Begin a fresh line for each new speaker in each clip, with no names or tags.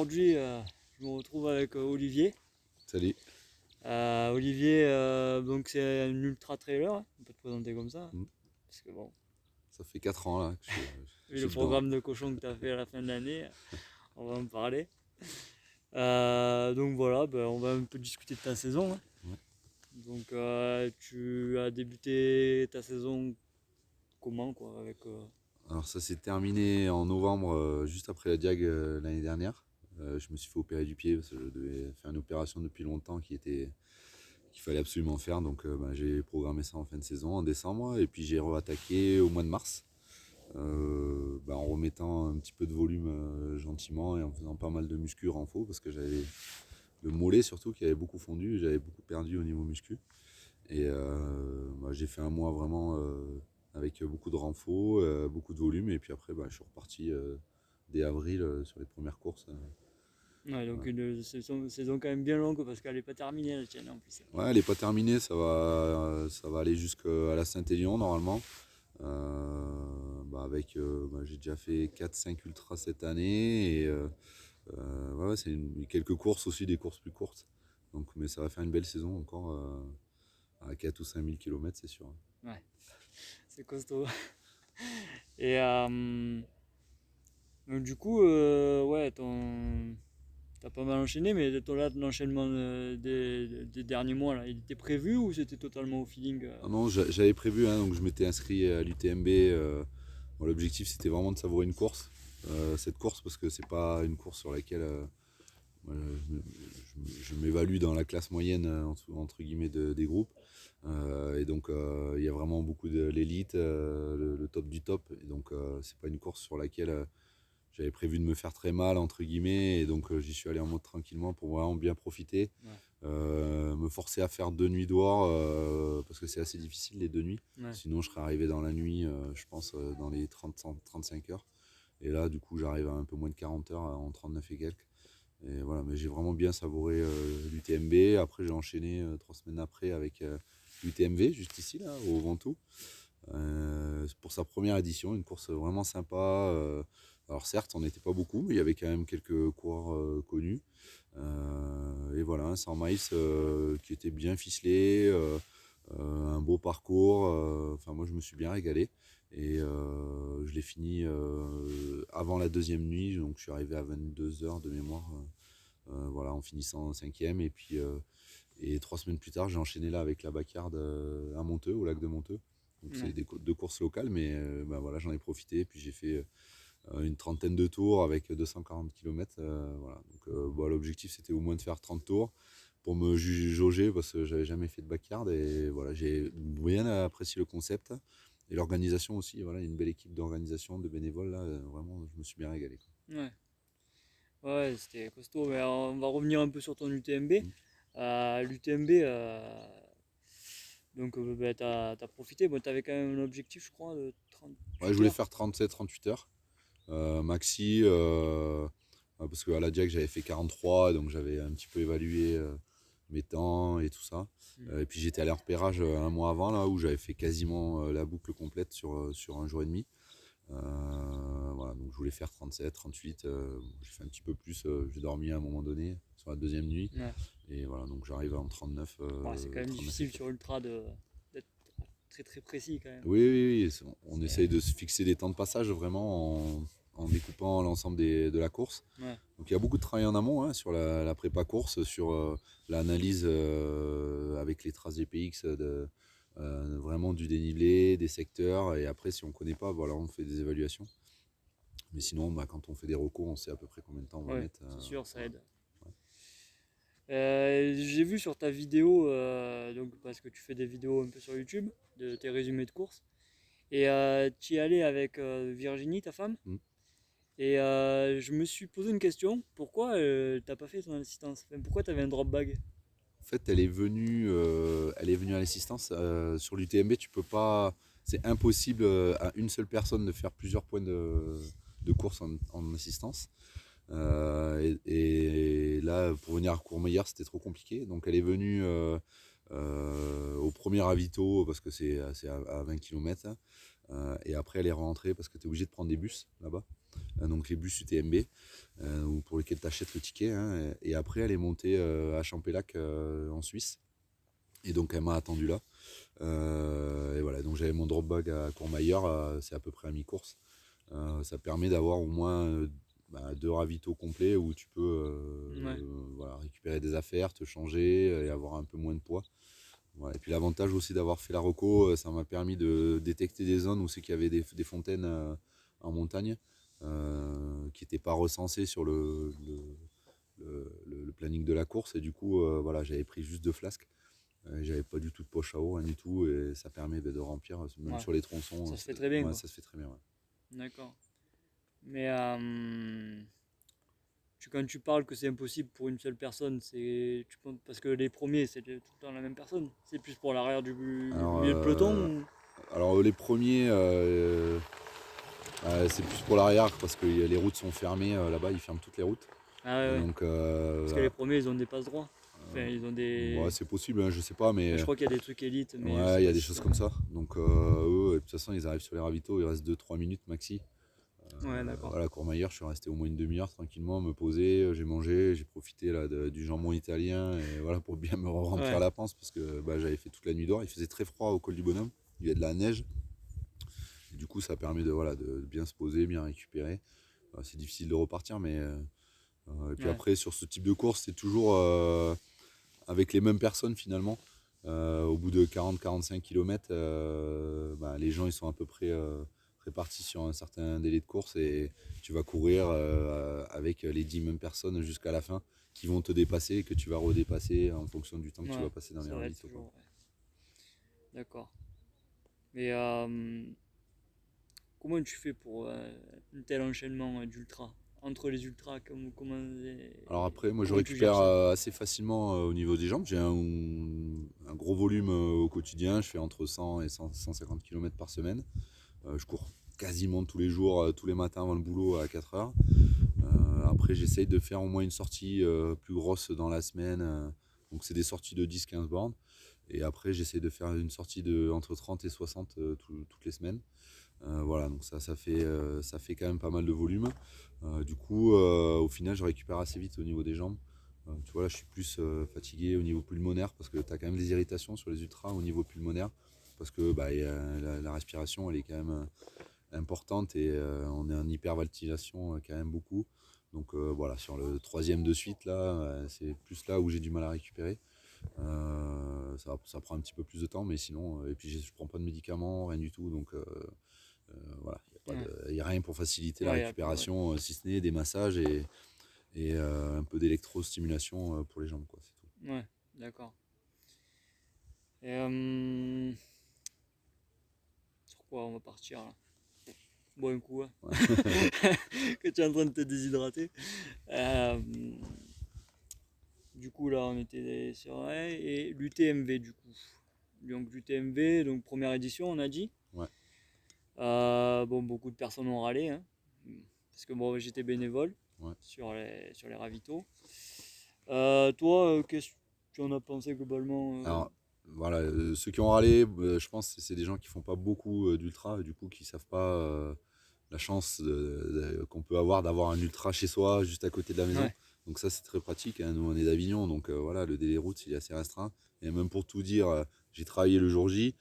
aujourd'hui, je me retrouve avec Olivier.
Salut.
Olivier, donc c'est un ultra trailer, on peut te présenter comme ça.
Mm.
Parce que bon,
Ça fait 4 ans là que je
vu
suis
le
dedans.
programme de cochon que tu as fait à la fin de l'année, on va en parler. Donc voilà, on va un peu discuter de ta saison, hein.
Ouais.
Donc tu as débuté ta saison comment quoi, avec,
Alors ça s'est terminé en novembre, juste après la Diag l'année dernière. Je me suis fait opérer du pied parce que je devais faire une opération depuis longtemps qu'il fallait absolument faire. Donc j'ai programmé ça en fin de saison, en décembre. Et puis j'ai re-attaqué au mois de mars. En remettant un petit peu de volume gentiment et en faisant pas mal de muscu renfo parce que j'avais le mollet surtout qui avait beaucoup fondu, j'avais beaucoup perdu au niveau muscu. Et j'ai fait un mois vraiment avec beaucoup de renfo, beaucoup de volume. Et puis après, je suis reparti dès avril sur les premières courses.
ouais, donc
Voilà.
une saison quand même bien longue parce qu'elle n'est pas terminée la tienne en plus.
Ouais, elle n'est pas terminée, ça va aller jusqu'à la Saint-Élion normalement. J'ai déjà fait 4-5 ultras cette année. Et c'est quelques courses aussi, des courses plus courtes. Donc, mais ça va faire une belle saison encore à 4 ou 5 000 km, c'est sûr.
Ouais, c'est costaud. Et donc du coup, ouais, t'as pas mal enchaîné, mais ton enchaînement des derniers mois, là, il était prévu ou c'était totalement au feeling
Ah non, j'avais prévu, hein, donc je m'étais inscrit à l'UTMB. L'objectif c'était vraiment de savourer une course. Cette course parce que c'est pas une course sur laquelle moi, je m'évalue dans la classe moyenne entre guillemets des groupes. Et donc il y a vraiment beaucoup de l'élite, le top du top. Et donc c'est pas une course sur laquelle j'avais prévu de me faire très mal entre guillemets. Et donc j'y suis allé en mode tranquillement pour vraiment bien profiter.
Ouais.
Me forcer à faire 2 nuits dehors parce que c'est assez difficile les 2 nuits.
Ouais.
Sinon je serais arrivé dans la nuit, je pense dans les 35 heures. Et là du coup j'arrive à un peu moins de 40 heures en 39 et quelques. Et voilà, mais j'ai vraiment bien savouré l'UTMB. Après j'ai enchaîné 3 semaines après avec l'UTMV juste ici là au Ventoux. Pour sa première édition, une course vraiment sympa. Alors certes on n'était pas beaucoup mais il y avait quand même quelques coureurs connus. Et voilà, un 100 miles qui était bien ficelé, un beau parcours. Enfin, moi, je me suis bien régalé. Et je l'ai fini avant la deuxième nuit, donc je suis arrivé à 22 heures de mémoire. Voilà, en finissant cinquième. Et 3 semaines plus tard, j'ai enchaîné là avec la Bacard à Monteux, au lac de Monteux. Donc c'est
Ouais.
deux courses locales, mais voilà, j'en ai profité. Puis j'ai fait une trentaine de tours avec 240 km. Voilà. Donc, l'objectif c'était au moins de faire 30 tours pour me jauger parce que j'avais jamais fait de backyard et voilà, j'ai bien apprécié le concept et l'organisation aussi. Voilà, une belle équipe d'organisation, de bénévoles là, vraiment, je me suis bien régalé, quoi.
Ouais. Ouais, c'était costaud. Mais on va revenir un peu sur ton UTMB.
Mm.
L'UTMB, donc t'as profité. Bon, t'avais quand même un objectif, je crois, de
Ouais, je
38
voulais
heures.
faire 37-38 heures maxi parce qu'à la Jack j'avais fait 43 donc j'avais un petit peu évalué mes temps et tout ça.
Mm.
Et puis j'étais allé en repérage un mois avant là où j'avais fait quasiment la boucle complète sur un jour et demi. Voilà, donc je voulais faire 37, 38. J'ai fait un petit peu plus. J'ai dormi à un moment donné sur la deuxième nuit.
Ouais.
Et voilà, donc j'arrive en 39,
Ouais, c'est quand même
39 et
difficile sur
quelques.
Ultra d'être très très précis quand même.
Oui, oui, oui. On
C'est-
essaye de se fixer des temps de passage vraiment en découpant l'ensemble de la course.
Ouais.
Donc il y a beaucoup de travail en amont hein, sur la prépa course, sur l'analyse avec les traces GPX vraiment du dénivelé, des secteurs. Et après, si on ne connaît pas, voilà, on fait des évaluations. Mais sinon, quand on fait des recours, on sait à peu près combien de temps on va
Ouais,
mettre.
c'est sûr, ça
Voilà.
aide.
Ouais.
J'ai vu sur ta vidéo, donc parce que tu fais des vidéos un peu sur YouTube, de tes résumés de courses, et tu y allais avec Virginie, ta femme,
Mm.
et je me suis posé une question, pourquoi t'as pas fait ton assistance? Enfin, pourquoi t'avais un drop bag?
En fait, elle est venue à l'assistance. Sur l'UTMB, tu peux pas. C'est impossible à une seule personne de faire plusieurs points de course en assistance. Et là, pour venir à Courmayeur, c'était trop compliqué. Donc, elle est venue au premier ravito parce que c'est à 20 km. Et après, elle est rentrée parce que tu es obligé de prendre des bus là-bas. donc les bus UTMB, ou pour lesquels tu achètes le ticket, hein, et après elle est montée à Champélac en Suisse. Et donc elle m'a attendu là. Et voilà, donc j'avais mon drop bag à Courmayeur, c'est à peu près à mi-course. Ça permet d'avoir au moins 2 ravitaux complets où tu peux
Ouais,
voilà, récupérer des affaires, te changer et avoir un peu moins de poids. Voilà. Et puis l'avantage aussi d'avoir fait la reco, ça m'a permis de détecter des zones où c'est qu'il y avait des fontaines en montagne qui n'étaient pas recensées sur le planning de la course. Et du coup, voilà, j'avais pris juste 2 flasques. J'avais pas du tout de poche à eau, rien du tout. Et ça permet de remplir, même
ouais.
sur les tronçons.
Ça se fait très bien,
Ouais,
quoi.
ça se fait très bien. Ouais.
D'accord. Mais quand tu parles que c'est impossible pour une seule personne, tu penses, parce que les premiers, c'est tout le temps la même personne. C'est plus pour l'arrière du
Alors,
milieu de peloton
les premiers, c'est plus pour l'arrière parce que les routes sont fermées là-bas, ils ferment toutes les routes.
Ah ouais,
Et
ouais.
donc,
Parce que les premiers, ils ont des passe droits. Enfin, ils ont
ouais,
des.
c'est possible, hein, je sais pas,
Enfin,
mais
je crois qu'il y a des trucs élites, mais je
ouais,
sais
il y a
pas
des
si
choses
c'est.
comme ça. Donc, eux, de toute façon, ils arrivent sur les ravitaux, il reste 2-3 minutes maxi.
Ouais, d'accord.
Voilà, Courmayeur, je suis resté au moins une demi-heure tranquillement, me poser, j'ai mangé, j'ai profité là, du jambon italien et voilà, pour bien me remplir
Ouais,
la panse parce que j'avais fait toute la nuit dehors. Il faisait très froid au col du Bonhomme, il y avait de la neige. Et du coup, ça permet voilà, de bien se poser, bien récupérer. C'est difficile de repartir, mais. Et puis
ouais,
après, sur ce type de course, c'est toujours avec les mêmes personnes finalement. Au bout de 40-45 km, les gens ils sont à peu près répartis sur un certain délai de course et tu vas courir avec les 10 mêmes personnes jusqu'à la fin qui vont te dépasser et que tu vas redépasser en fonction du temps que tu
ouais.
vas passer dans les
Ça va être
ravitaux, quoi.
toujours. Ouais. D'accord. Mais comment tu fais pour un tel enchaînement d'ultra? Entre les ultras,
Alors après, moi je
comment tu gères
récupère
ça?
assez facilement au niveau des jambes. J'ai un gros volume au quotidien. Je fais entre 100 et 150 km par semaine. Je cours quasiment tous les jours, tous les matins avant le boulot à 4 heures. Après, j'essaye de faire au moins une sortie plus grosse dans la semaine. Donc, c'est des sorties de 10-15 bornes. Et après, j'essaie de faire une sortie de entre 30 et 60 toutes les semaines. Voilà, donc ça fait quand même pas mal de volume. Du coup, au final, je récupère assez vite au niveau des jambes. Tu vois, là, je suis plus fatigué au niveau pulmonaire parce que tu as quand même des irritations sur les ultras au niveau pulmonaire. Parce que la respiration, elle est quand même importante et on est en hyperventilation quand même beaucoup. Donc voilà, sur le troisième de suite, là, c'est plus là où j'ai du mal à récupérer. Ça prend un petit peu plus de temps, mais sinon, et puis je ne prends pas de médicaments, rien du tout. Donc voilà,
Ouais,
il n'y a rien pour faciliter la
ouais, ouais.
récupération, si ce n'est des massages et un peu d'électrostimulation pour les jambes, quoi, c'est tout.
Ouais, d'accord. Et sur quoi on va partir là? Bois un coup, hein. Que tu es en train de te déshydrater. Euh, du coup, là, on était sur ouais, et l'UTMV, du coup. Donc, l'UTMV, donc première édition, on a dit.
Ouais.
Bon, beaucoup de personnes ont râlé, hein, parce que bon, j'étais bénévole
Ouais.
sur les ravitaux. Toi, qu'est-ce que tu en as pensé globalement
Alors, voilà, ceux qui ont râlé, je pense que c'est des gens qui font pas beaucoup d'ultra, du coup, qui savent pas la chance qu'on peut avoir d'avoir un ultra chez soi, juste à côté de la maison.
Ouais,
Donc ça, c'est très pratique, hein. Nous, on est d'Avignon, donc voilà, le délai route, il est assez restreint. Et même pour tout dire, j'ai travaillé le jour J.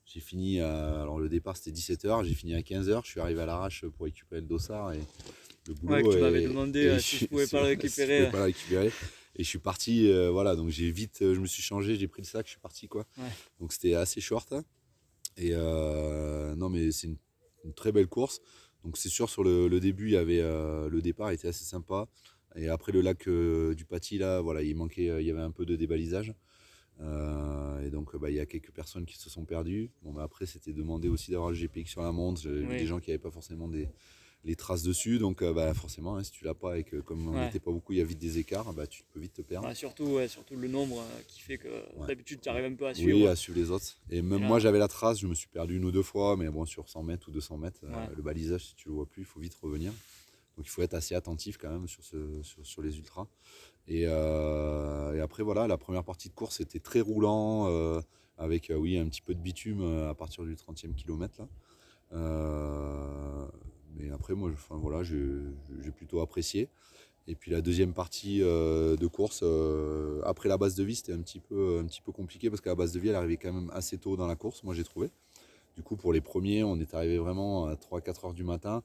J'ai fini, alors le départ c'était 17h, j'ai fini à 15h, je suis arrivé à l'arrache pour récupérer le dossard et le
ouais, que
boulot
tu m'avais demandé si je pouvais pas le
si je pouvais
récupérer.
pas le récupérer. Et je suis parti, voilà, donc j'ai vite, je me suis changé, j'ai pris le sac, je suis parti, quoi.
Ouais,
Donc c'était assez short, hein. Et non, mais c'est une très belle course. Donc c'est sûr, sur le début, le départ était assez sympa. Et après le lac du Paty, là, voilà, il y avait un peu de débalisage. Et donc il y a quelques personnes qui se sont perdues. Bon, mais après, c'était demandé aussi d'avoir le GPX sur la montre. J'ai vu des
oui,
gens qui n'avaient pas forcément les traces dessus. Donc forcément, hein, si tu l'as pas et que comme on
ouais.
n'était pas beaucoup, il y a vite des écarts, tu peux vite te perdre.
Bah, surtout, ouais, surtout le nombre qui fait que
Ouais.
d'habitude tu arrives un peu à
Oui,
suivre.
à suivre les autres. Et
Et
même moi,
là,
j'avais la trace, je me suis perdu une ou deux fois, mais bon, sur 100 mètres ou 200 mètres,
ouais,
le balisage, si tu le vois plus, il faut vite revenir. Donc il faut être assez attentif quand même sur les ultras. Et après, voilà, la première partie de course était très roulant, avec oui, un petit peu de bitume à partir du 30e kilomètre, là. Mais après, moi, voilà, j'ai plutôt apprécié. Et puis la deuxième partie de course, après la base de vie, c'était un petit peu compliqué parce que la base de vie, elle arrivait quand même assez tôt dans la course, moi j'ai trouvé. Du coup, pour les premiers, on est arrivé vraiment à 3-4 heures du matin.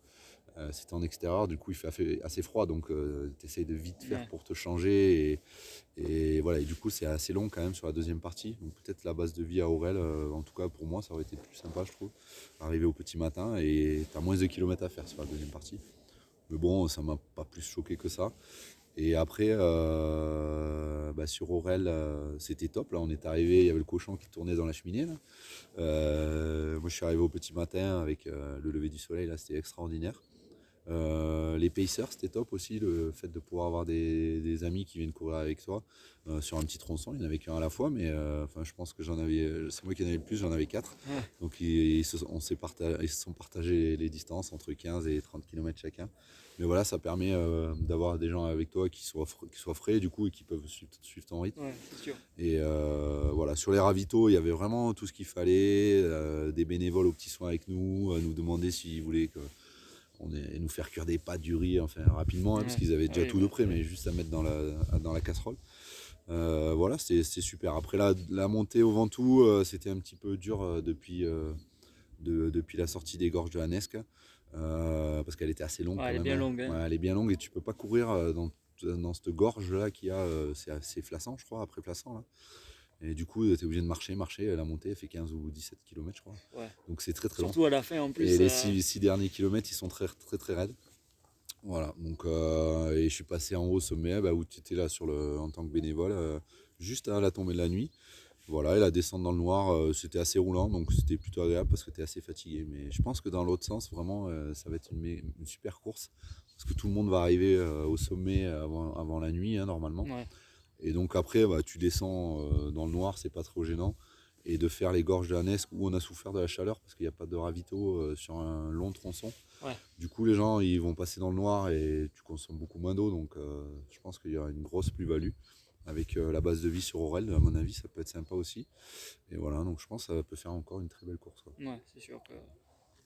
C'était en extérieur, du coup il fait assez froid, donc tu essayes de vite faire
Ouais.
pour te changer. Et voilà, et du coup c'est assez long quand même sur la deuxième partie. Donc peut-être la base de vie à Aurel, en tout cas pour moi, ça aurait été plus sympa, je trouve. Arriver au petit matin et tu as moins de kilomètres à faire sur la deuxième partie. Mais bon, ça m'a pas plus choqué que ça. Et après, sur Aurel, c'était top. Là, on est arrivé, il y avait le cochon qui tournait dans la cheminée. Là. Moi, je suis arrivé au petit matin avec le lever du soleil. Là, c'était extraordinaire. Les pacers, c'était top aussi, le fait de pouvoir avoir des amis qui viennent courir avec toi sur un petit tronçon. Il n'y en avait qu'un à la fois, mais je pense que c'est moi qui en avais le plus, j'en avais 4.
Ouais.
Donc ils se sont partagés les distances entre 15 et 30 km chacun. Mais voilà, ça permet d'avoir des gens avec toi qui soient frais du coup et qui peuvent suivre ton rythme.
Ouais, c'est sûr.
Et voilà, sur les ravitaux, il y avait vraiment tout ce qu'il fallait. Des bénévoles aux petits soins avec nous, nous demander s'ils voulaient nous faire cuire des pâtes, du riz, enfin rapidement, parce qu'ils avaient déjà tout de près, mais juste à mettre dans la casserole. Voilà, c'était super. Après la montée au Ventoux, c'était un petit peu dur depuis la sortie des gorges de Hanesque, parce qu'elle était assez longue
Ouais,
quand
elle est
même.
bien longue. Hein.
Ouais, elle est bien longue et tu peux pas courir dans cette gorge là qu'il y a, c'est assez Flassan, je crois, après Flassan là. Et du coup, tu es obligé de marcher. La montée, elle fait 15 ou 17 km, je crois.
Ouais.
Donc c'est très très long.
Surtout à la fin en plus.
Et les 6 derniers kilomètres, ils sont très très très raides. Voilà, donc et je suis passé en haut au sommet où tu étais là en tant que bénévole, juste à la tombée de la nuit. Voilà, et la descente dans le noir, c'était assez roulant, donc c'était plutôt agréable parce que tu es assez fatigué. Mais je pense que dans l'autre sens, vraiment, ça va être une super course. Parce que tout le monde va arriver au sommet avant la nuit, hein, normalement.
Ouais.
Et donc après, tu descends dans le noir, c'est pas trop gênant. Et de faire les gorges de Hanesque où on a souffert de la chaleur parce qu'il n'y a pas de ravito sur un long tronçon.
Ouais.
Du coup, les gens ils vont passer dans le noir et tu consommes beaucoup moins d'eau. Donc je pense qu'il y aura une grosse plus-value. Avec la base de vie sur Aurel, à mon avis, ça peut être sympa aussi. Et voilà, donc je pense que ça peut faire encore une très belle course. Quoi.
Ouais, c'est sûr que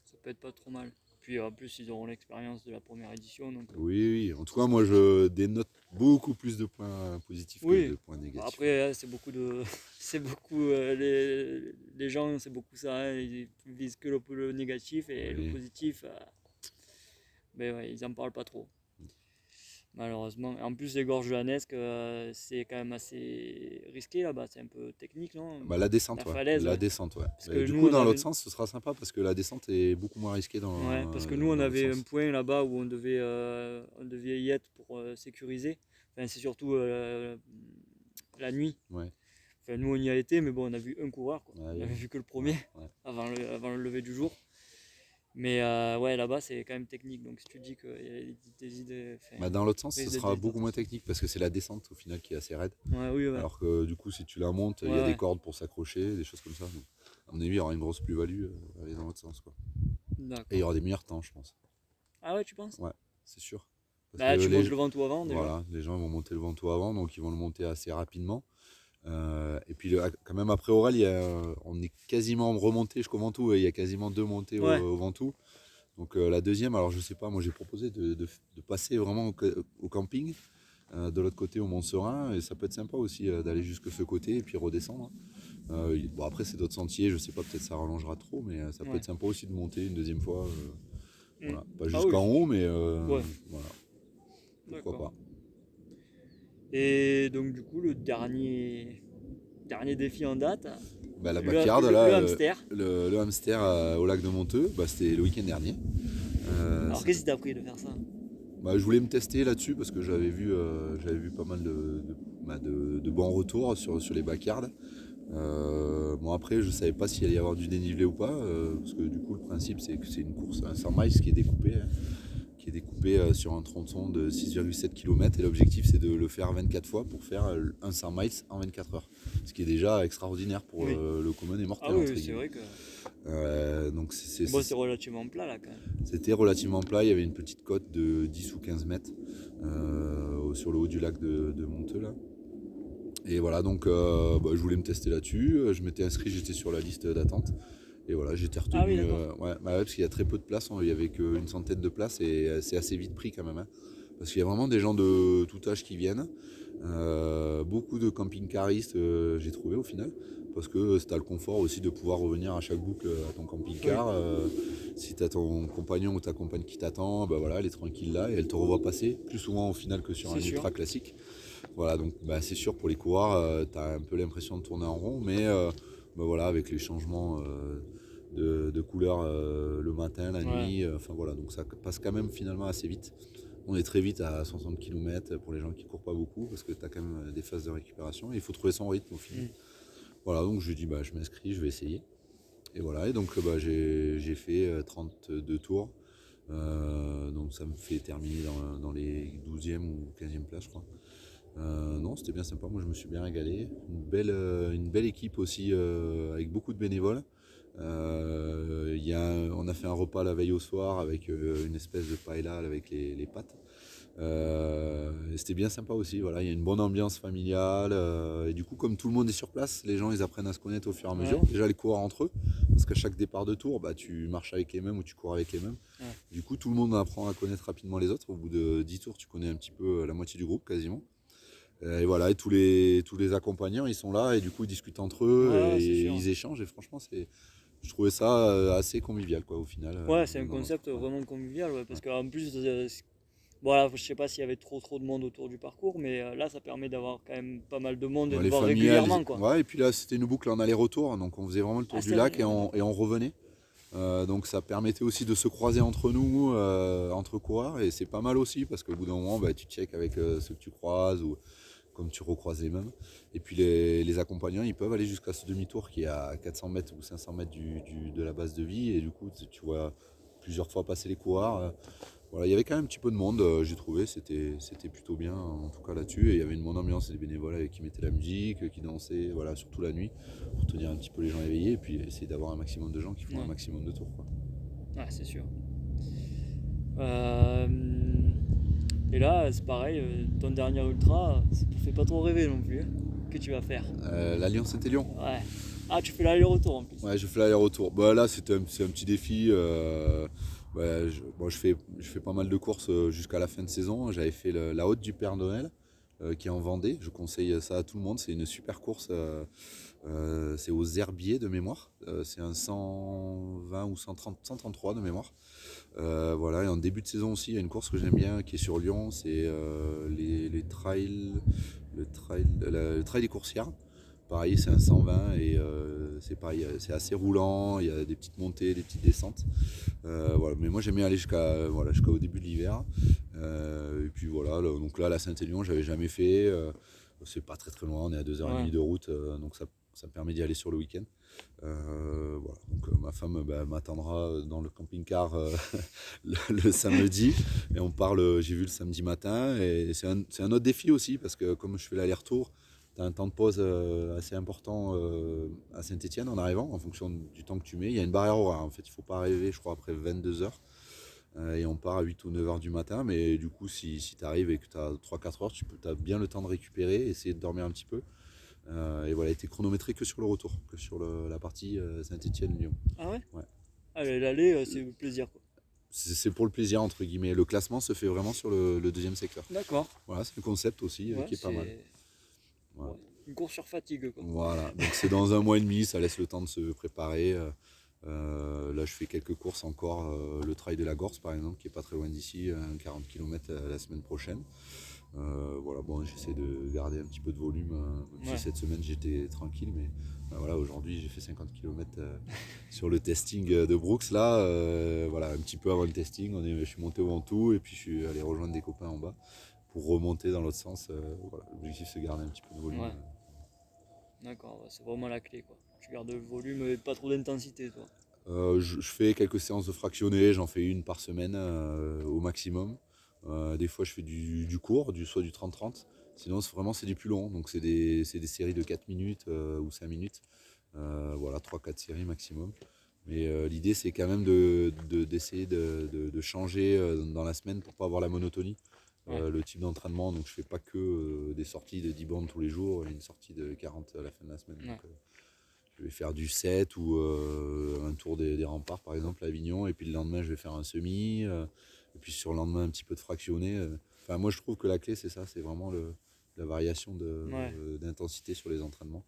ça peut être pas trop mal. Puis en plus, ils auront l'expérience de la première édition. Donc,
oui, en tout cas, moi je dénote beaucoup plus de points positifs que de points négatifs.
Après, c'est beaucoup de. C'est beaucoup. Les gens, c'est beaucoup ça. Hein, ils visent que le négatif et le positif. Mais ouais, ils en parlent pas trop. Malheureusement. En plus, les gorges de Hanesque, c'est quand même assez risqué là-bas. C'est un peu technique, non?
La descente,
la falaise,
la descente, ouais.
Parce que
du
nous,
coup,
on
dans
avait...
l'autre sens, ce sera sympa parce que la descente est beaucoup moins risquée dans
Ouais, parce que nous, on
dans
avait
l'autre
un
sens.
point là-bas où on devait y être pour sécuriser. Enfin, c'est surtout la nuit.
Ouais.
Enfin, nous, on y a été, mais bon, on a vu un coureur. Quoi.
Ouais,
on avait vu que le premier
ouais.
avant le lever du jour. Mais ouais, là-bas, c'est quand même technique. Donc, si tu dis qu'il y a des idées.
Dans l'autre sens, ce sera beaucoup moins technique parce que c'est la descente au final qui est assez raide.
Ouais, oui, ouais.
Alors que du coup, si tu la montes, il y a des cordes pour s'accrocher, des choses comme ça. Donc, à mon avis, il y aura une grosse plus-value à aller dans l'autre sens. Quoi. Et il y aura des meilleurs temps, je pense.
Ah ouais, tu penses?
Ouais, c'est sûr.
Parce tu montes le Ventoux avant déjà.
Voilà, les gens vont monter le Ventoux avant, donc ils vont le monter assez rapidement. Et puis quand même après Aurel, on est quasiment remonté jusqu'au Ventoux et il y a quasiment 2 montées au Ventoux. Donc la deuxième, alors je sais pas, moi j'ai proposé de passer vraiment au camping, de l'autre côté au Mont-Serein, et ça peut être sympa aussi d'aller jusque ce côté et puis redescendre. Après c'est d'autres sentiers, je sais pas, peut-être ça rallongera trop, mais ça peut être sympa aussi de monter une deuxième fois. Voilà. Pas jusqu'en haut, mais voilà. Pourquoi pas.
Et donc du coup le dernier défi en date,
la backyard, là,
le hamster.
Le hamster au lac de Monteux, c'était le week-end dernier.
Alors qu'est-ce qui t'a pris de faire ça?
Je voulais me tester là-dessus parce que j'avais vu pas mal de bons retours sur les backyards. Après je savais pas s'il allait y avoir du dénivelé ou pas, parce que du coup le principe c'est que c'est une course à 100 miles qui est découpée. Sur un tronçon de 6,7 km et l'objectif c'est de le faire 24 fois pour faire un 100 miles en 24 heures. Ce qui est déjà extraordinaire pour le commun des mortels.
Ah oui, c'est vrai que...
donc c'est
relativement plat là quand même.
C'était relativement plat, il y avait une petite côte de 10 ou 15 mètres sur le haut du lac de Monteux là. Et voilà, donc je voulais me tester là-dessus, je m'étais inscrit, j'étais sur la liste d'attente. Et voilà, j'étais retenu.
Ah oui, d'accord.
Parce qu'il y a très peu de places, il n'y avait qu'une centaine de places et c'est assez vite pris quand même, hein. Parce qu'il y a vraiment des gens de tout âge qui viennent. Beaucoup de camping-caristes, j'ai trouvé au final. Parce que tu as le confort aussi de pouvoir revenir à chaque boucle à ton
Oui,
camping-car. Si tu as ton compagnon ou ta compagne qui t'attend, bah voilà, elle est tranquille là et elle te revoit passer plus souvent au final que sur
c'est
un
sûr.
ultra classique. Voilà, donc bah, c'est sûr pour les coureurs, tu as un peu l'impression de tourner en rond, mais bah, voilà, avec les changements de couleur le matin, la
Ouais,
nuit, enfin voilà, donc ça passe quand même finalement assez vite. On est très vite à 60 km pour les gens qui courent pas beaucoup, parce que tu as quand même des phases de récupération, et il faut trouver son rythme au final.
mm,
Voilà, donc je dis bah, je m'inscris, je vais essayer. Et voilà, et donc bah, j'ai fait 32 tours. Donc ça me fait terminer dans les 12e ou 15e places, je crois. Non, c'était bien sympa, moi je me suis bien régalé. Une belle équipe aussi avec beaucoup de bénévoles. On a fait un repas la veille au soir avec une espèce de paella avec les pâtes. Et c'était bien sympa aussi, voilà, il y a une bonne ambiance familiale. Et du coup, comme tout le monde est sur place, les gens ils apprennent à se connaître au fur et à mesure.
ouais,
Déjà les coureurs entre eux, parce qu'à chaque départ de tour, bah, tu marches avec les mêmes ou tu cours avec les mêmes.
ouais.
Du coup, tout le monde apprend à connaître rapidement les autres. Au bout de 10 tours, tu connais un petit peu la moitié du groupe quasiment. Et voilà, et tous les accompagnants, ils sont là et du coup, ils discutent entre eux
Ouais, c'est
et
sûr.
ils échangent. Et franchement, je trouvais ça assez convivial, quoi, au final,
Ouais, c'est un
dans notre.
concept
Ouais.
vraiment convivial, ouais,
Ouais.
parce qu'en plus, voilà, je sais pas s'il y avait trop de monde autour du parcours, mais là, ça permet d'avoir quand même pas mal de monde et
Dans
de
les
voir
familiales,
régulièrement, quoi.
ouais, et puis là, c'était une boucle en aller-retour. Donc, on faisait vraiment le
Ah,
tour du
c'était
lac et
ouais,
on revenait. Donc, ça permettait aussi de se croiser entre nous, entre coureurs. Et c'est pas mal aussi parce qu'au bout d'un moment, bah, tu checkes avec ceux que tu croises ou comme tu recroises les mêmes. Et puis les accompagnants, ils peuvent aller jusqu'à ce demi-tour qui est à 400 mètres ou 500 mètres de la base de vie. Et du coup, tu vois plusieurs fois passer les coureurs. Voilà, il y avait quand même un petit peu de monde, j'ai trouvé, c'était plutôt bien en tout cas là-dessus. Et il y avait une bonne ambiance, des bénévoles qui mettaient la musique, qui dansaient, voilà, surtout la nuit, pour tenir un petit peu les gens éveillés. Et puis essayer d'avoir un maximum de gens qui font un
ouais,
maximum de tours, quoi.
ouais, c'est sûr. Euh, et là, c'est pareil, ton dernier ultra, ça te fait pas trop rêver non plus, hein, que tu vas faire.
L'Alliance Saint-Élion.
Ouais. Ah, tu fais l'aller-retour en plus.
Ouais, je fais l'aller-retour. Bah, là, c'est un petit défi. Moi, je fais pas mal de courses jusqu'à la fin de saison. J'avais fait la Haute du Père Noël, qui est en Vendée. Je conseille ça à tout le monde. C'est une super course. C'est aux Herbiers de mémoire. C'est un 120 ou 130, 133 de mémoire. Voilà, et en début de saison aussi, il y a une course que j'aime bien qui est sur Lyon. C'est les trails, le trail des coursières. Pareil, c'est un 120 et c'est pareil, c'est assez roulant, il y a des petites montées, des petites descentes. Voilà. Mais moi j'aime bien aller jusqu'au début de l'hiver. Et puis voilà, donc là la Saint-Élion, j'avais jamais fait. C'est pas très très loin, on est à 2h30
Ouais.
de route, donc ça me permet d'y aller sur le week-end. Voilà. Donc ma femme m'attendra dans le camping-car le samedi et on parle, j'ai vu le samedi matin et c'est un autre défi aussi parce que comme je fais l'aller-retour, tu as un temps de pause assez important à Saint-Étienne en arrivant en fonction du temps que tu mets. Il y a une barrière horaire en fait, il ne faut pas arriver je crois après 22h et on part à 8 ou 9h du matin, mais du coup si tu arrives et que tu as 3-4 heures, tu as bien le temps de récupérer, essayer de dormir un petit peu. Et voilà, il était chronométré que sur le retour, que sur la partie Saint-Étienne-Lyon.
Ah ouais.
Ouais.
Ah, l'aller, c'est plaisir, quoi.
C'est pour le plaisir, entre guillemets. Le classement se fait vraiment sur le deuxième secteur.
D'accord.
Voilà, c'est le concept aussi
Ouais,
qui est pas mal.
c'est
Voilà.
ouais, une course sur fatigue, quoi.
Voilà. Donc c'est dans 1 mois et demi, ça laisse le temps de se préparer. Là, je fais quelques courses encore. Le Trail de la Gorse, par exemple, qui est pas très loin d'ici, 40 km la semaine prochaine. Voilà, bon, j'essaie de garder un petit peu de volume, même si
Ouais.
cette semaine j'étais tranquille, mais voilà, aujourd'hui j'ai fait 50 km sur le testing de Brooks là, voilà, un petit peu avant le testing, je suis monté au Ventoux et puis je suis allé rejoindre des copains en bas pour remonter dans l'autre sens. Voilà, l'objectif c'est de garder un petit peu de volume.
Ouais. D'accord, ouais, c'est vraiment la clé, quoi. Tu gardes le volume et pas trop d'intensité, toi.
Je fais quelques séances de fractionnés, j'en fais une par semaine au maximum. Des fois, je fais du court, soit du 30-30. Sinon, c'est du plus long. Donc, c'est des séries de 4 minutes ou 5 minutes. Voilà, 3-4 séries maximum. Mais l'idée, c'est quand même d'essayer de changer dans la semaine pour pas avoir la monotonie.
Ouais.
Le type d'entraînement, donc je fais pas que des sorties de 10 bornes tous les jours et une sortie de 40 à la fin de la semaine.
Ouais.
Donc, je vais faire du 7 ou un tour des remparts par exemple à Avignon, et puis le lendemain je vais faire un semi, et puis sur le lendemain un petit peu de fractionné. Enfin, moi je trouve que la clé c'est ça, c'est vraiment la variation
Ouais,
d'intensité sur les entraînements.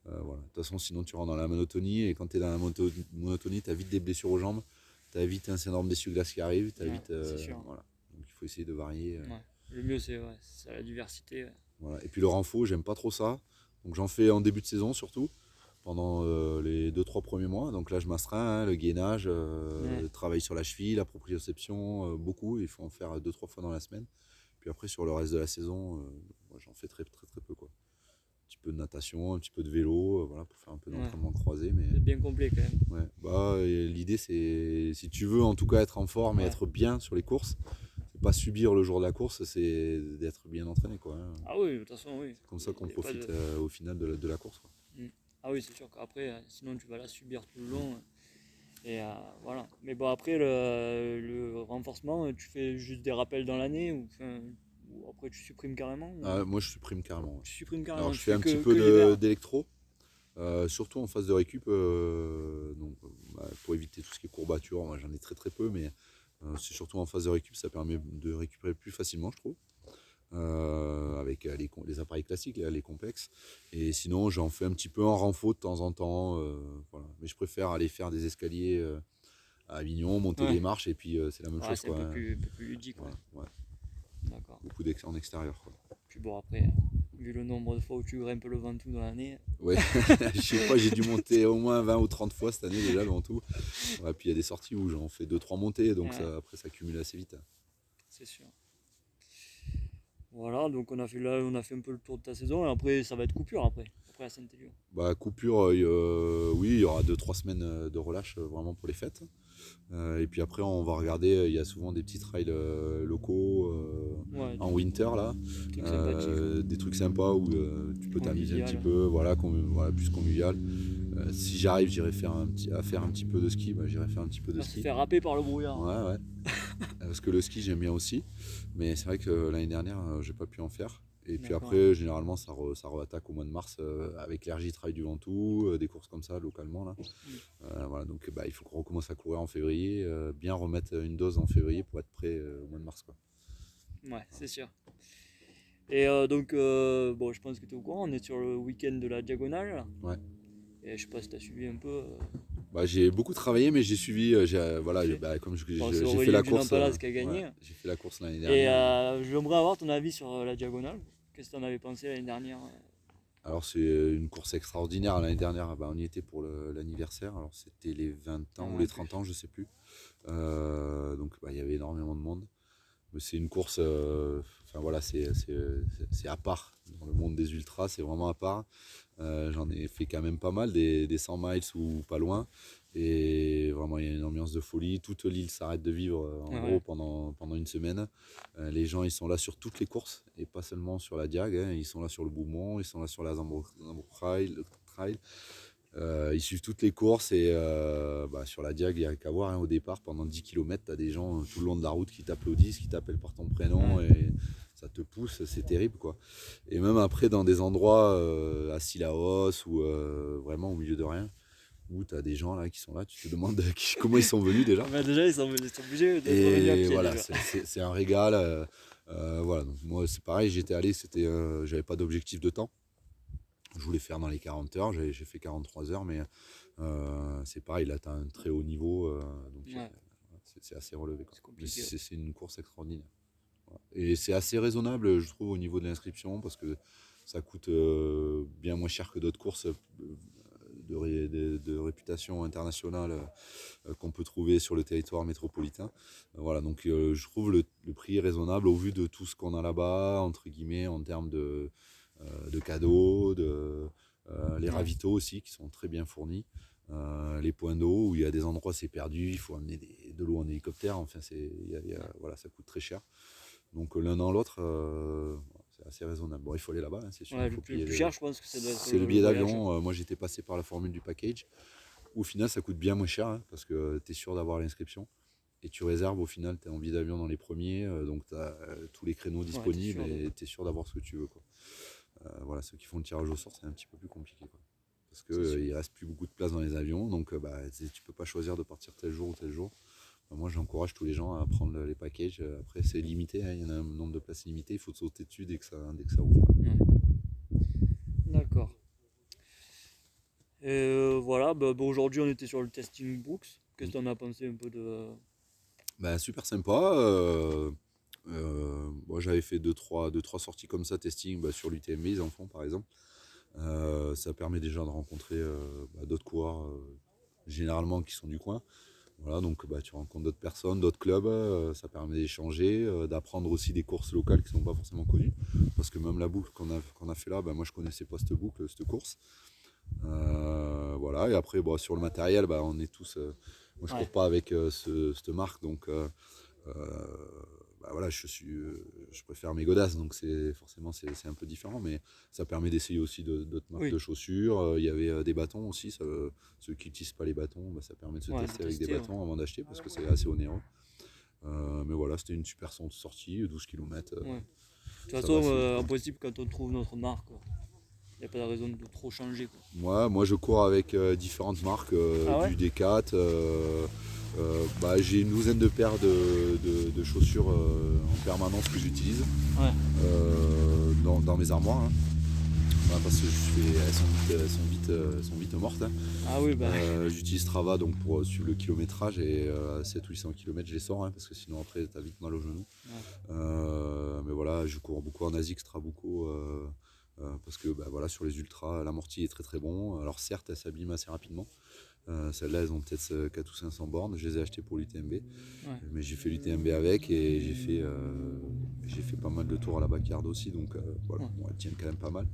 Voilà. De toute façon, sinon tu rentres dans la monotonie, et quand tu es dans la monotonie, tu as vite des blessures aux jambes, tu as vite un syndrome d'essuie-glace qui arrive,
ouais, c'est sûr.
voilà. Donc il faut essayer de varier.
Ouais. Le mieux, c'est la diversité. Ouais.
Voilà. Et puis le renfo, j'aime pas trop ça. Donc j'en fais en début de saison surtout, pendant les 2-3 premiers mois. Donc là je m'astreins, hein, le gainage,
Ouais.
le travail sur la cheville, la proprioception, beaucoup. Il faut en faire 2-3 fois dans la semaine. Puis après sur le reste de la saison, moi, j'en fais très très très peu, quoi. Un petit peu de natation, un petit peu de vélo, voilà, pour faire un peu
Ouais.
d'entraînement croisé. Mais
C'est bien complet quand même.
ouais, bah, et l'idée c'est, si tu veux en tout cas être en forme et
Ouais.
être bien sur les courses, c'est pas subir le jour de la course, c'est d'être bien entraîné, quoi, hein.
Ah oui, de toute façon, oui.
C'est comme ça qu'on
Y a pas
profite
de...
au final de la course, quoi.
Mm. Ah oui, c'est sûr qu'après, sinon tu vas la subir tout le long. Et voilà. Mais bon, après, le renforcement, tu fais juste des rappels dans l'année ou après tu supprimes carrément
Ah, moi je supprime carrément, ouais.
Tu supprimes
Alors
carrément,
je
tu
fais
fais
un petit peu
que l'hiver.
d'électro, surtout en phase de récup, donc, bah, pour éviter tout ce qui est courbature. Moi j'en ai très très peu, mais c'est surtout en phase de récup, ça permet de récupérer plus facilement, je trouve. Avec les appareils classiques, les complexes. Et sinon, j'en fais un petit peu en renfort de temps en temps. Voilà. Mais je préfère aller faire des escaliers à Avignon, monter
Ouais,
des marches, et puis c'est la même
ouais
chose,
c'est un
quoi, hein.
peu plus ludique. Ouais.
Voilà, ouais.
D'accord.
Beaucoup en extérieur, quoi.
Puis bon, après, vu le nombre de fois où tu grimpes le Ventoux dans l'année,
Ouais, je sais pas, j'ai dû monter au moins 20 ou 30 fois cette année déjà le Ventoux. Ouais, puis il y a des sorties où j'en fais 2-3 montées, donc
ouais,
après ça cumule assez vite.
c'est sûr. Voilà, donc on a fait un peu le tour de ta saison et après ça va être coupure après la Saint-Élion.
Bah, coupure, oui, il y aura 2-3 semaines de relâche vraiment pour les fêtes. Et puis après, on va regarder, il y a souvent des petits trails locaux
Ouais,
en winter là,
des trucs sympathiques,
des trucs sympas où tu peux t'amuser un petit
convivial.
peu, voilà, voilà, plus convivial. Si j'arrive, j'irai faire à faire un petit peu de ski, bah, j'irai faire un petit peu de
On se
ski.
fait râper par le brouillard.
Ouais, ouais. Parce que le ski, j'aime bien aussi. Mais c'est vrai que l'année dernière, j'ai pas pu en faire. Et puis
D'accord.
après, généralement, ça re-attaque au mois de mars avec l'RJ Trail du Ventoux, des courses comme ça localement, là. Voilà, donc bah, il faut qu'on recommence à courir en février, bien remettre une dose en février pour être prêt au mois de mars, quoi.
Ouais, c'est sûr. Et donc, bon, je pense que tu es au courant, on est sur le week-end de la diagonale, là.
Ouais.
Et je sais pas si tu as suivi un peu.
Bah, j'ai beaucoup travaillé, mais j'ai suivi, voilà,
Ok.
bah, comme
Bon, c'est
j'ai fait
Aurélien
la course,
Dunampalas qui a
ouais,
gagné.
j'ai fait la course l'année
Et
dernière.
j'aimerais avoir ton avis sur la diagonale. Qu'est-ce que tu en avais pensé l'année dernière?
Alors c'est une course extraordinaire. L'année dernière, bah, on y était pour l'anniversaire. Alors c'était les 20 ans ou
En
les 30
plus.
ans, je sais plus. Donc bah, il y avait énormément de monde. Mais c'est une course, enfin voilà, c'est à part. Dans le monde des ultras, c'est vraiment à part. J'en ai fait quand même pas mal, des 100 miles ou pas loin. Et vraiment, il y a une ambiance de folie. Toute l'île s'arrête de vivre, en
Ouais,
gros,
ouais.
pendant une semaine. Les gens, ils sont là sur toutes les courses et pas seulement sur la Diag, hein. Ils sont là sur le Boumont, ils sont là sur la Zambro Trail. Ils suivent toutes les courses, et bah, sur la Diag, il n'y a qu'à voir, hein. Au départ, pendant 10 km, tu as des gens tout le long de la route qui t'applaudissent, qui t'appellent par ton prénom,
Ouais.
et ça te pousse, c'est terrible, quoi. Et même après, dans des endroits à Sillaos ou vraiment au milieu de rien, où tu as des gens là qui sont là, tu te demandes comment ils sont venus déjà.
Bah, déjà, ils sont obligés d'être venus à
Et
pied
voilà,
déjà.
c'est un régal. Voilà, donc moi c'est pareil, j'étais allé, j'avais pas d'objectif de temps. Je voulais faire dans les 40 heures, j'ai fait 43 heures, mais c'est pareil, là tu as un très haut niveau, donc
Ouais,
c'est assez relevé, quoi.
c'est
Mais
compliqué.
c'est une course extraordinaire. Voilà. Et c'est assez raisonnable, je trouve, au niveau de l'inscription, parce que ça coûte bien moins cher que d'autres courses de réputation internationale qu'on peut trouver sur le territoire métropolitain. Voilà, donc je trouve le prix raisonnable au vu de tout ce qu'on a là-bas, entre guillemets, en termes de cadeaux, les
Ouais,
ravitaux aussi qui sont très bien fournis. Les points d'eau où il y a des endroits c'est perdu, il faut amener de l'eau en hélicoptère, enfin voilà, ça coûte très cher. Donc l'un dans l'autre, c'est assez raisonnable. Bon, il faut aller là-bas, hein, c'est sûr, il
ouais
faut
le
payer
plus cher, je pense que ça doit être
c'est le
le
billet
voyage.
d'avion. Moi j'étais passé par la formule du package. Au final, ça coûte bien moins cher, hein, parce que tu es sûr d'avoir l'inscription. Et tu réserves, au final, tu es en billet d'avion dans les premiers, donc tu as tous les créneaux
Ouais, t'es
disponibles
sûr de.
et tu es sûr d'avoir ce que tu veux, quoi. Voilà, ceux qui font le tirage au sort, c'est un petit peu plus compliqué, quoi. parce qu'il ne reste plus beaucoup de place dans les avions, donc tu ne peux pas choisir de partir tel jour ou tel jour. Moi, j'encourage tous les gens à prendre les packages. Après, c'est limité, hein, il y en a un nombre de places limité, il faut sauter dessus dès que ça ouvre.
Ouais. D'accord. Voilà, aujourd'hui on était sur le testing books. Qu'est-ce que tu en as pensé un peu de...
Super sympa. Moi, j'avais fait 2-3 sorties comme ça, testing sur l'UTMB, ils en font par exemple. Ça permet déjà de rencontrer d'autres coureurs, généralement qui sont du coin. Voilà, donc tu rencontres d'autres personnes, d'autres clubs, ça permet d'échanger, d'apprendre aussi des courses locales qui ne sont pas forcément connues. Parce que même la boucle qu'on a fait là, moi je connaissais pas cette boucle, cette course. Voilà, et après sur le matériel, on est tous. Moi je cours pas avec cette marque, donc voilà, je préfère mes godasses, donc forcément c'est un peu différent, mais ça permet d'essayer aussi d'autres marques de chaussures. Il y avait des bâtons aussi, ceux qui n'utilisent pas les bâtons, ça permet de se tester avec des bâtons avant d'acheter, parce que c'est assez onéreux. Mais voilà, c'était une super sortie, 12 km.
De toute façon, en principe, quand on trouve notre marque, il n'y a pas de raison de trop changer, quoi.
Moi je cours avec différentes marques, du D4. J'ai une douzaine de paires de chaussures en permanence que j'utilise dans mes armoires, hein. Parce que elles sont vite mortes, hein.
Ah oui,
j'utilise Strava donc pour suivre le kilométrage, et 700 ou 800 km je les sors, hein, parce que sinon après t'as vite mal au genou. Mais voilà, je cours beaucoup en ASICS Trabuco, parce que sur les ultras l'amorti est très très bon. Alors certes elle s'abîme assez rapidement. Celles-là, elles ont peut-être 4 ou 500 bornes. Je les ai achetées pour l'UTMB. Mais j'ai fait l'UTMB avec, et j'ai fait pas mal de tours à la Backyard aussi. Donc elles tiennent quand même pas mal.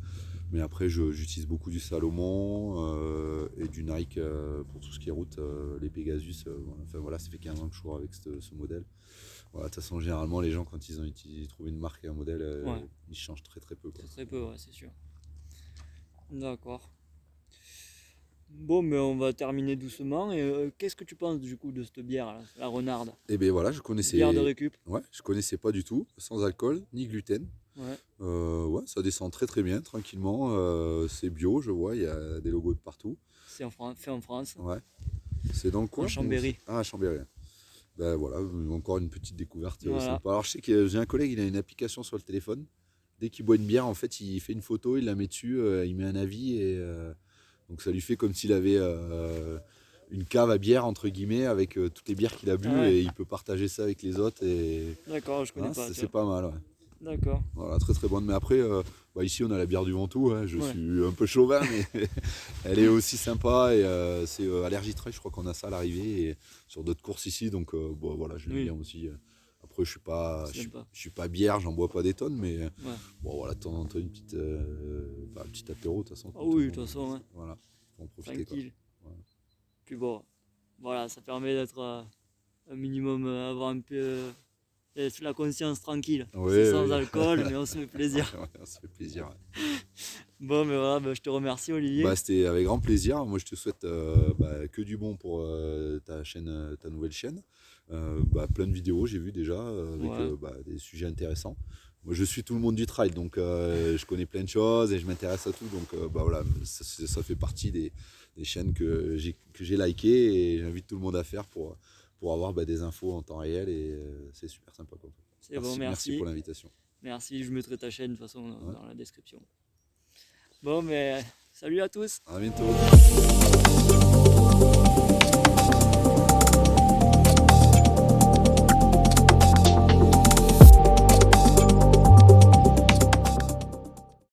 Mais après, j'utilise beaucoup du Salomon et du Nike pour tout ce qui est route, les Pegasus. Ça fait 15 ans que je cours avec ce modèle. Voilà, de toute façon, généralement, les gens, quand ils ont trouvé une marque et un modèle, ils changent très très peu, quoi.
Très peu, c'est sûr. D'accord. Bon, mais on va terminer doucement. Et qu'est-ce que tu penses du coup de cette bière, là, la Renarde?
Eh bien voilà, je connaissais.
Bière de récup.
Ouais, je connaissais pas du tout, sans alcool ni gluten. Ça descend très très bien, tranquillement. C'est bio, je vois, il y a des logos de partout.
C'est fait en France.
Ouais. C'est dans le coin.
En Chambéry.
Ah, Chambéry. Voilà, encore une petite découverte sympa. Alors je sais que j'ai un collègue, il a une application sur le téléphone. Dès qu'il boit une bière, en fait, il fait une photo, il la met dessus, il met un avis, et donc ça lui fait comme s'il avait une cave à bière entre guillemets avec toutes les bières qu'il a bu, et il peut partager ça avec les autres.
D'accord, je connais pas.
C'est pas mal. Ouais.
D'accord.
Voilà, très très bonne. Mais après, ici on a la bière du Ventoux, hein. Je suis un peu chauvin, mais elle est aussi sympa, et c'est Allergie Trail, je crois qu'on a ça à l'arrivée, et sur d'autres courses ici, donc voilà, je l'aime bien aussi. Après, je suis pas bière, j'en bois pas des tonnes, mais voilà, de temps en temps une petite apéro, de toute façon.
Ah oui, de toute façon,
voilà, faut en profiter.
Tranquille. Puis bon, voilà, ça permet d'être un minimum, avoir un peu la conscience tranquille. C'est sans alcool, mais on se fait plaisir.
On se fait plaisir.
Bon, mais voilà, je te remercie, Olivier.
C'était avec grand plaisir. Moi, je te souhaite que du bon pour ta nouvelle chaîne. Plein de vidéos, j'ai vu déjà, avec des sujets intéressants. Moi, je suis tout le monde du trail, donc je connais plein de choses et je m'intéresse à tout. Donc voilà, ça fait partie des chaînes que j'ai likées, et j'invite tout le monde à faire pour avoir des infos en temps réel, et c'est super sympa. Merci pour l'invitation.
Merci, je mettrai ta chaîne de toute façon dans la description. Bon, mais salut à tous.
À bientôt.